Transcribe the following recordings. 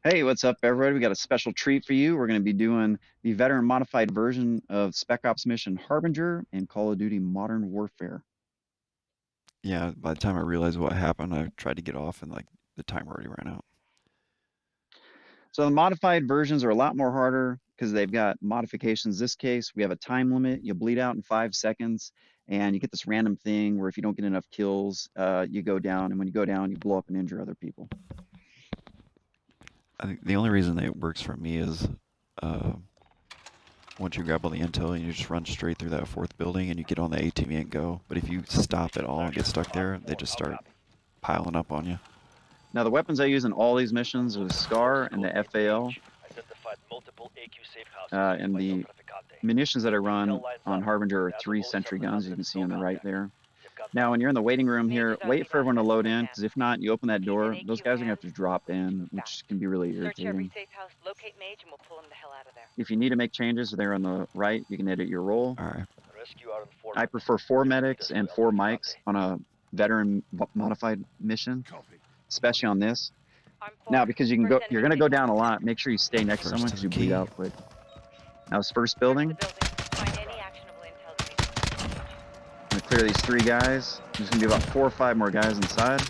Hey, what's up, everybody? We got a special treat for you. We're going to be doing the veteran modified version of Spec Ops mission Harbinger and Call of Duty Modern Warfare. Yeah, by the time I realized what happened, I tried to get off and like the timer already ran out. So the modified versions are a lot more harder because they've got modifications. This case, we have a time limit. You bleed out in 5 seconds, and you get this random thing where if you don't get enough kills, you go down. And when you go down, you blow up and injure other people. I think the only reason that it works for me is uh, once you grab all the intel and you just run straight through that fourth building and you get on the ATV and go. But if you stop at all and get stuck there, they just start piling up on you. Now, the weapons I use in all these missions are the SCAR and the FAL, and the munitions that I run on Harbinger are 3 Sentry guns, you can see on the right there. Now, when you're in the waiting room here, wait for everyone to load in, because if not, you open that door, those guys are going to have to drop in, which can be really irritating. If you need to make changes, they're on the right. You can edit your role. All right. I prefer 4 medics and 4 mics on a veteran modified mission, especially on this. Now, because you're going to go down a lot, make sure you stay next to someone because you bleed out quick. Now, this first building. I'm going to clear these 3 guys. There's going to be about 4 or 5 more guys inside.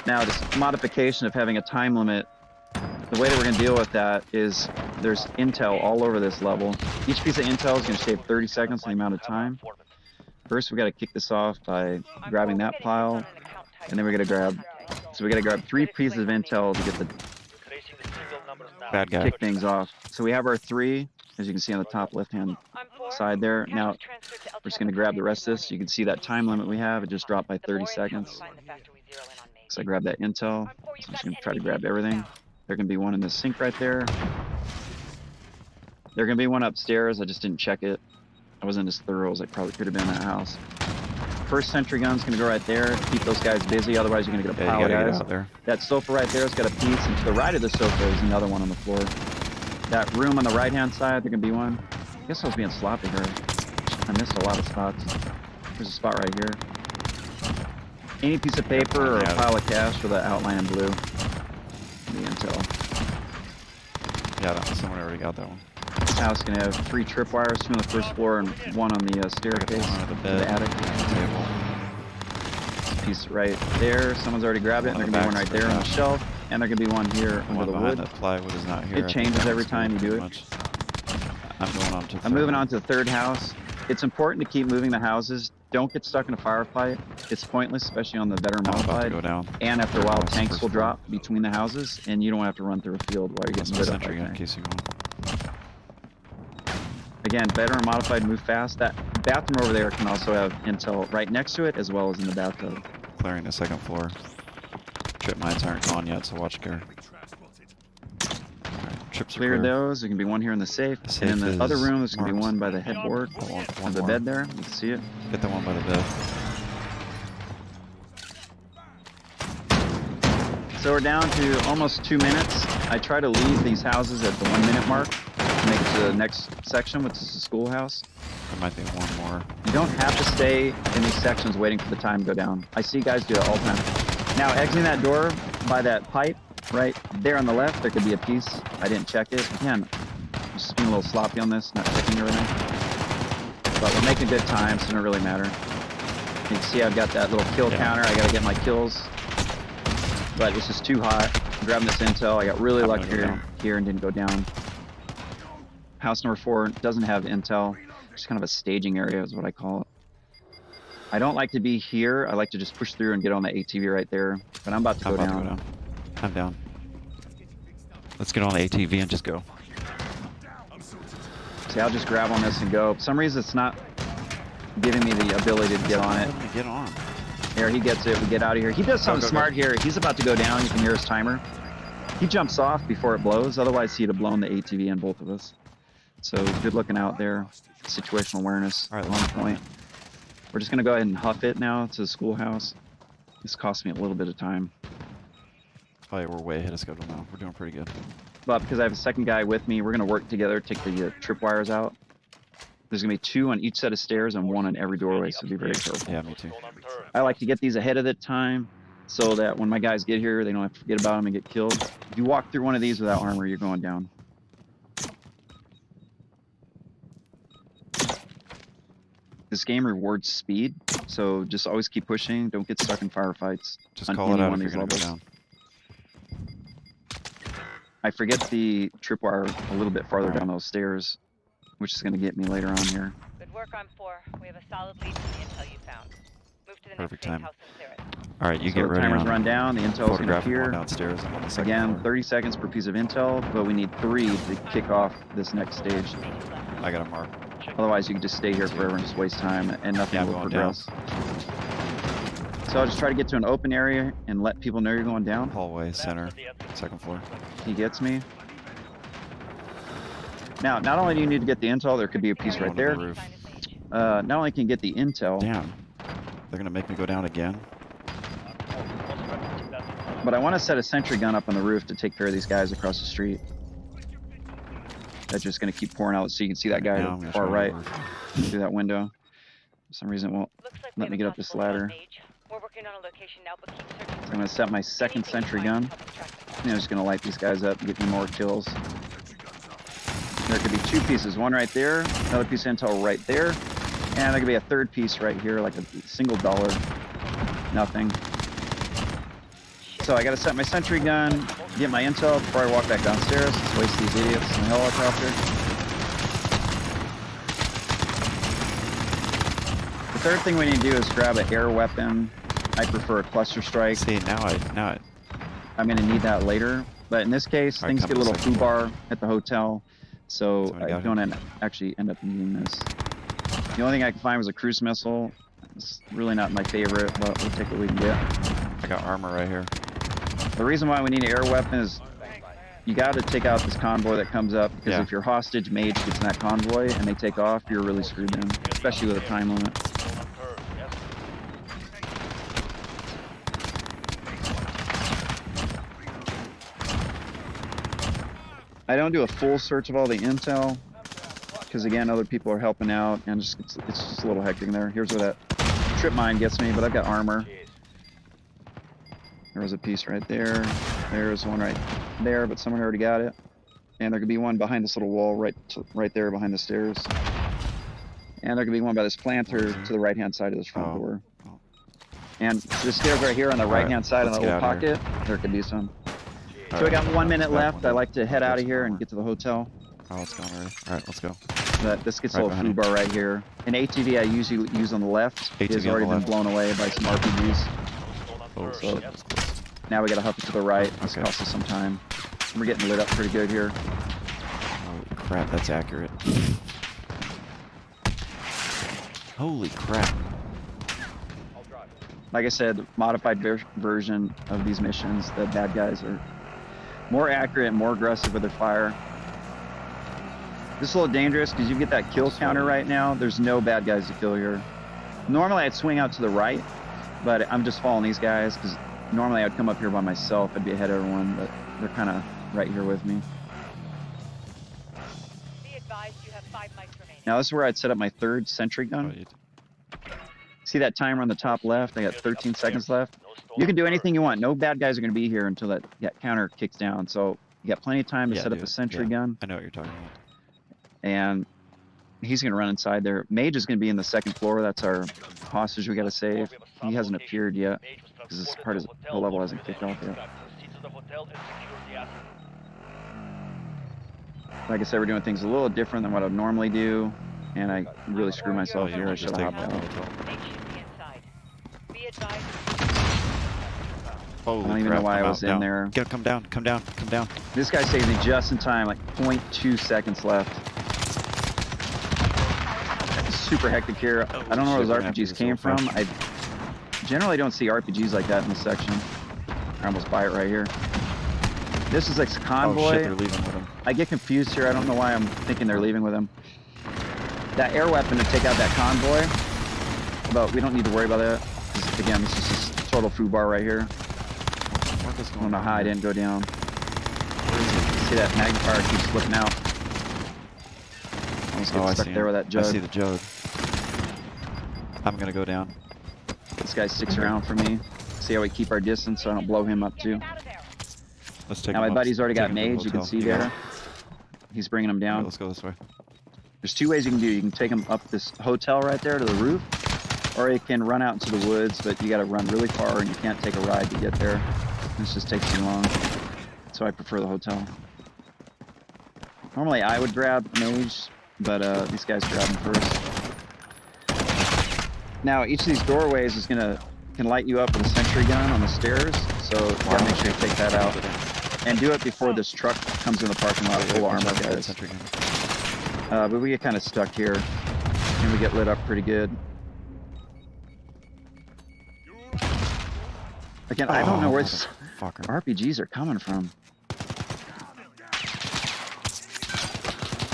Now, this modification of having a time limit, the way that we're going to deal with that is there's intel all over this level. Each piece of intel is going to save 30 seconds on the amount of time. First, we got to kick this off by grabbing that pile, and then we got to grab 3 pieces of intel to get the Bad guy. kick things off. So we have our 3, as you can see on the top left-hand side there. Now, we're just going to grab the rest of this. You can see that time limit we have. It just dropped by 30 seconds. So I grab that intel. So I'm just going to try to grab everything. There can be one in the sink right there. There can be one upstairs. I just didn't check it. I wasn't as thorough as I probably could have been in that house. First sentry gun's going to go right there. Keep those guys busy. Otherwise, you're going to get a pile of guys. Out there. That sofa right there has got a piece. And to the right of the sofa is another one on the floor. That room on the right-hand side, there can be one. I guess I was being sloppy here. I missed a lot of spots. There's a spot right here. Any piece of paper or a pile of cash with an outline in blue. The intel. Yeah, that one, someone already got that one. This house can have 3 tripwires, 2 on the first floor and 1 on the staircase. One under the bed. The attic. This piece right there. Someone's already grabbed it. And there can be one right there on the shelf. And there can be one here under the wood. That plywood is not here. It changes every time you do it. I'm moving on to the third house. It's important to keep moving the houses. Don't get stuck in a firefight. It's pointless, especially on the veteran modified. And after a while, tanks will drop between the houses, and you don't have to run through a field while you're getting lit up. In case you want. Again, veteran modified, move fast. That bathroom over there can also have intel right next to it, as well as in the bathtub. Clearing the second floor. Trip mines aren't gone yet, so watch care. Trips cleared those. There can be one here in the safe. And in the other room, there's going to be one by the headboard. On the bed there. You can see it. Get the one by the bed. So we're down to almost 2 minutes. I try to leave these houses at the 1 minute mark to make it to the next section, which is the schoolhouse. There might be one more. You don't have to stay in these sections waiting for the time to go down. I see guys do it all the time. Now, exiting that door by that pipe, right there on the left, there could be a piece. I didn't check it. Again, I'm just being a little sloppy on this, not checking everything. But we're making good time, so it doesn't really matter. You can see I've got that little kill counter. I got to get my kills. But it's just too hot. I'm grabbing this intel. I got really lucky here and didn't go down. House number 4 doesn't have intel. Just kind of a staging area is what I call it. I don't like to be here. I like to just push through and get on the ATV right there. But I'm about to go down. I'm down. Let's get on the ATV and just go. See, I'll just grab on this and go. For some reason, it's not giving me the ability to get on it. Get on. There, he gets it. We get out of here. He does something smart here. He's about to go down. You can hear his timer. He jumps off before it blows. Otherwise, he'd have blown the ATV in both of us. So good looking out there. Situational awareness. All right, long point. We're just going to go ahead and huff it now to the schoolhouse. This cost me a little bit of time. Oh yeah, we're way ahead of schedule now. We're doing pretty good. But because I have a second guy with me, we're going to work together, take the tripwires out. There's going to be 2 on each set of stairs and 1 on every doorway, so be very careful. Yeah, me too. I like to get these ahead of the time. so that when my guys get here, they don't have to forget about them and get killed. If you walk through one of these without armor, you're going down. This game rewards speed, so just always keep pushing. Don't get stuck in firefights. Just on call it any out one if of you're these gonna go levels. down. I forget the tripwire a little bit farther down those stairs, which is going to get me later on here. Good work on 4. We have a solid lead from the intel you found. Move to the Perfect next safe time. house and clear it. All right, you So get the ready timers on run down, the intel's going to photographing one appear. downstairs. I'm on the second Again, floor. 30 seconds per piece of intel, but we need 3 to kick off this next stage. I got a mark. Otherwise, you can just stay here forever and just waste time, and nothing Yeah, I'm will going down. progress. So I'll just try to get to an open area and let people know you're going down. Hallway, center, second floor. He gets me. Now, not only do you need to get the intel, there could be a piece right Going to there. the roof. Not only can you get the intel, Damn. They're gonna make me go down again. but I want to set a sentry gun up on the roof to take care of these guys across the street. That's just going to keep pouring out so you can see that guy Now I'm to gonna the far try to right roof. through that window. For some reason it won't. Let me get up this ladder. We're working on a location now, but keep searching. So I'm going to set my second sentry gun. I'm just going to light these guys up and get me more kills. There could be 2 pieces, one right there, another piece of intel right there, and there could be a third piece right here, like a single dollar. Nothing. So I got to set my sentry gun, get my intel before I walk back downstairs. Let's waste these idiots in the helicopter. The third thing we need to do is grab an air weapon. I prefer a cluster strike. See, now I I'm going to need that later. But in this case, All right, things come get a to little second foobar at the hotel. So Somebody I got don't actually end up needing this. The only thing I could find was a cruise missile. It's really not my favorite, but we'll take what we can get. I got armor right here. The reason why we need an air weapon is you got to take out this convoy that comes up, because Yeah. if your hostage mage gets in that convoy and they take off, you're really screwed then, especially with a time limit. I don't do a full search of all the intel, because again, other people are helping out, and it's just a little hectic in there. Here's where that trip mine gets me, but I've got armor. There was a piece right there. There's one right there, but someone already got it. And there could be one behind this little wall right there behind the stairs. And there could be one by this planter to the right-hand side of this front door. Oh. And the stairs right here on the right-hand side of let's the little get out of pocket, there could be some. All So we right, got 1 minute that left. one. I like to head out of There's here and armor. get to the hotel. Oh, it's gone already. All right, let's go. This gets Right a little behind food bar right here. An ATV I usually use on the left ATV has on already the been left. blown away by some RPGs. Oh, So shit. That's close. now we gotta huff it to the right. This Okay. costs us some time. We're getting lit up pretty good here. Holy crap, that's accurate. Holy crap. Like I said, the modified version of these missions, the bad guys are more accurate, more aggressive with their fire. This is a little dangerous because you get that kill counter right now. There's no bad guys to kill here. Normally I'd swing out to the right, but I'm just following these guys because normally I'd come up here by myself. I'd be ahead of everyone, but they're kind of right here with me. Be advised you have 5 mics remaining. Now this is where I'd set up my third sentry Oh, gun. See that timer on the top left? I got 13 seconds left. You can do anything you want. No bad guys are going to be here until that counter kicks down. So you got plenty of time to Yeah, set up dude, a sentry yeah. gun. I know what you're talking about. And he's going to run inside there. Mage is going to be in the second floor. That's our hostage we got to save. He hasn't appeared yet because this part of the level hasn't kicked off yet. Like I said, we're doing things a little different than what I'd normally do. And I really screwed myself you here. I want to should just have take hopped him out. over the Make sure the inside. Be advised. Holy I don't even crap, know why I'm I was out in now. there. Come down, come down, come down. This guy saved me just in time, like 0.2 seconds left. Super hectic here. I don't know where shit, those we're gonna have to RPGs do came so from. I generally don't see RPGs like that in this section. I almost buy it right here. This is like a Oh convoy. shit, they're leaving with him. I get confused here. I don't know why I'm thinking they're leaving with him. That air weapon to take out that convoy, but we don't need to worry about that. 'Cause, again, this is just total food bar right here. What is I going don't know on how I here? didn't go down. See that magnifier keeps flipping out. Almost Oh, get I stuck see there him. with that I see jug. the jug. I'm gonna go down. This guy sticks around for me. See how we keep our distance so I don't blow him up Get too. him out of there. Let's take Now him my up, buddy's already take got him to the mage. You can hotel. see You got there. him? He's bringing him Alright, down. let's go this way. There's two ways you can do it. You can take him up this hotel right there to the roof, or you can run out into the woods, but you got to run really far and you can't take a ride to get there. This just takes too long. So I prefer the hotel. Normally I would grab mage, but these guys grab him first. Now each of these doorways is can light you up with a sentry gun on the stairs, so you gotta make sure you take that out. And do it before this truck comes in the parking lot full Watch armor, out for that guys. sentry gun. But we get kind of stuck here, and we get lit up pretty good. Again, I don't know where this Fucker. RPGs are coming from.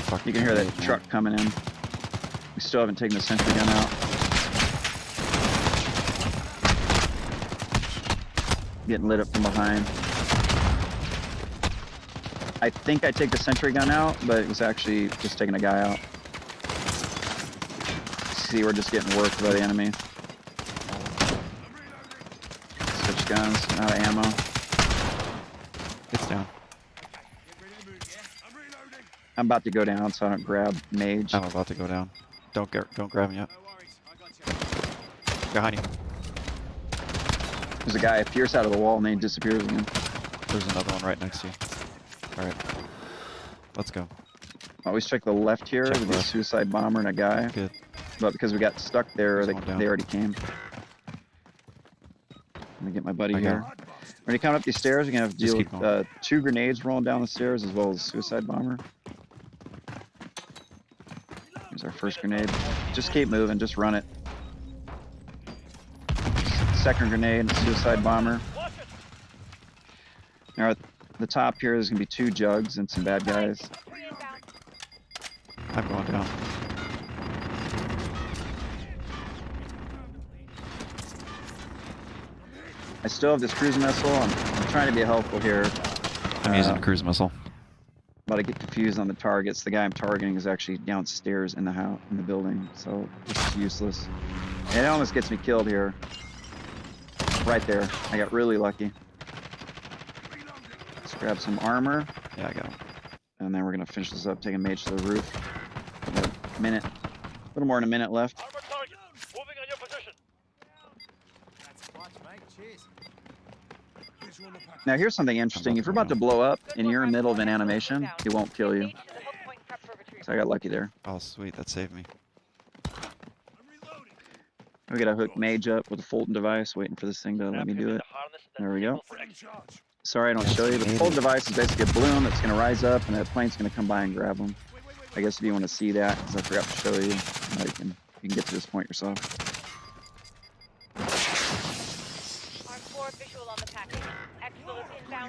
Fuck, You can hear that man. truck coming in. We still haven't taken the sentry gun out. Getting lit up from behind. I think I take the sentry gun out, but it was actually just taking a guy out. See, we're just getting worked by the enemy. Switch guns, out of ammo. It's down. I'm about to go down, so I don't grab mage. I'm about to go down. Don't grab me yet. Behind you. There's a guy appears out of the wall and then he disappears again. There's another one right next to you. Alright. Let's go. Always check the left here. Check There'll be a left. suicide bomber and a guy. Good. But because we got stuck there, There's they one down. already came. Let me get my buddy I got here. When you come up these stairs, you're going to have to Just deal keep with 2 grenades rolling down the stairs as well as a suicide bomber. Here's our first grenade. Just keep moving, just run it. Second grenade, suicide bomber. Now at the top here, there's going to be 2 jugs and some bad guys. I'm going down. I still have this cruise missile. I'm trying to be helpful here. I'm using a cruise missile. But I get confused on the targets. The guy I'm targeting is actually downstairs in the house, in the building, so this is useless. And it almost gets me killed here. Right there. I got really lucky. Let's grab some armor, Yeah, I got him. and then we're gonna finish this up. Take a mage to the roof. We got a minute, a little more than a minute left. Armor target. Moving on your position. Now here's something interesting. If you're about to blow up and you're in the middle of an animation, it won't kill you. So I got lucky there. Oh, sweet. That saved me. We got a hook mage up with a Fulton device, waiting for this thing to let me do it. There we go. Sorry I don't show you, but the Fulton device is basically a balloon that's going to rise up and a plane's going to come by and grab them. I guess if you want to see that, because I forgot to show you, you can get to this point yourself.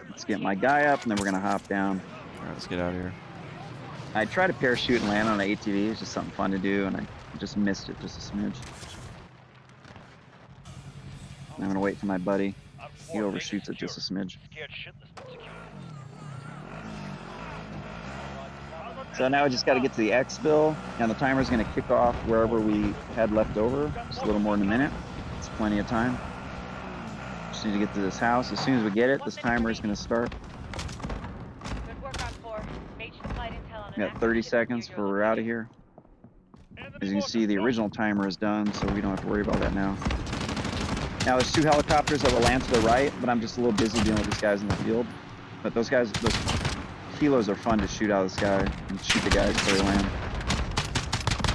Let's get my guy up and then we're going to hop down. Alright, let's get out of here. I tried to parachute and land on an ATV. It's just something fun to do, and I just missed it just a smidge. I'm going to wait for my buddy. He overshoots it just a smidge. So now I just got to get to the X-bill, and the timer's going to kick off wherever we had left over. Just a little more than a minute. It's plenty of time. Just need to get to this house. As soon as we get it, this timer is going to start. We got 30 seconds before we're out of here. As you can see, the original timer is done, so we don't have to worry about that now. Now there's 2 helicopters that will land to the right, but I'm just a little busy dealing with these guys in the field. But those guys, those kilos are fun to shoot out of the sky and shoot the guys before they land.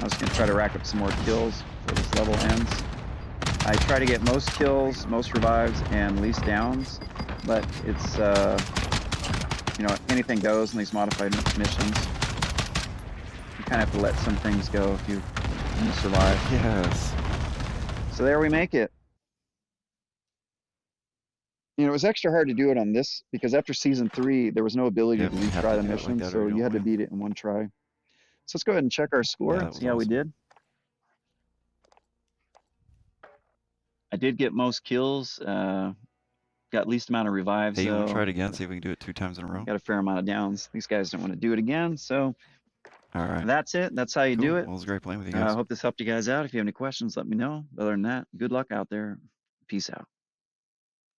I was going to try to rack up some more kills before this level ends. I try to get most kills, most revives, and least downs, but it's, you know, anything goes in these modified missions. You kind of have to let some things go if you want to survive. Yes. So there we make it. You know, it was extra hard to do it on this because after season 3, there was no ability Yeah, to you have retry to the do it like mission, that or so you you don't had to win. beat it in one try. So let's go ahead and check our score Yeah, that and was see how we awesome. did. I did get most kills, got least amount of revives, Hey, you want to so try it again? See if we can do it 2 times in a row? got a fair amount of downs. These guys don't want to do it again, so Alright. that's it. That's how you do Cool. it. Well, it was great playing with you I guys. hope this helped you guys out. If you have any questions, let me know. Other than that, good luck out there. Peace out.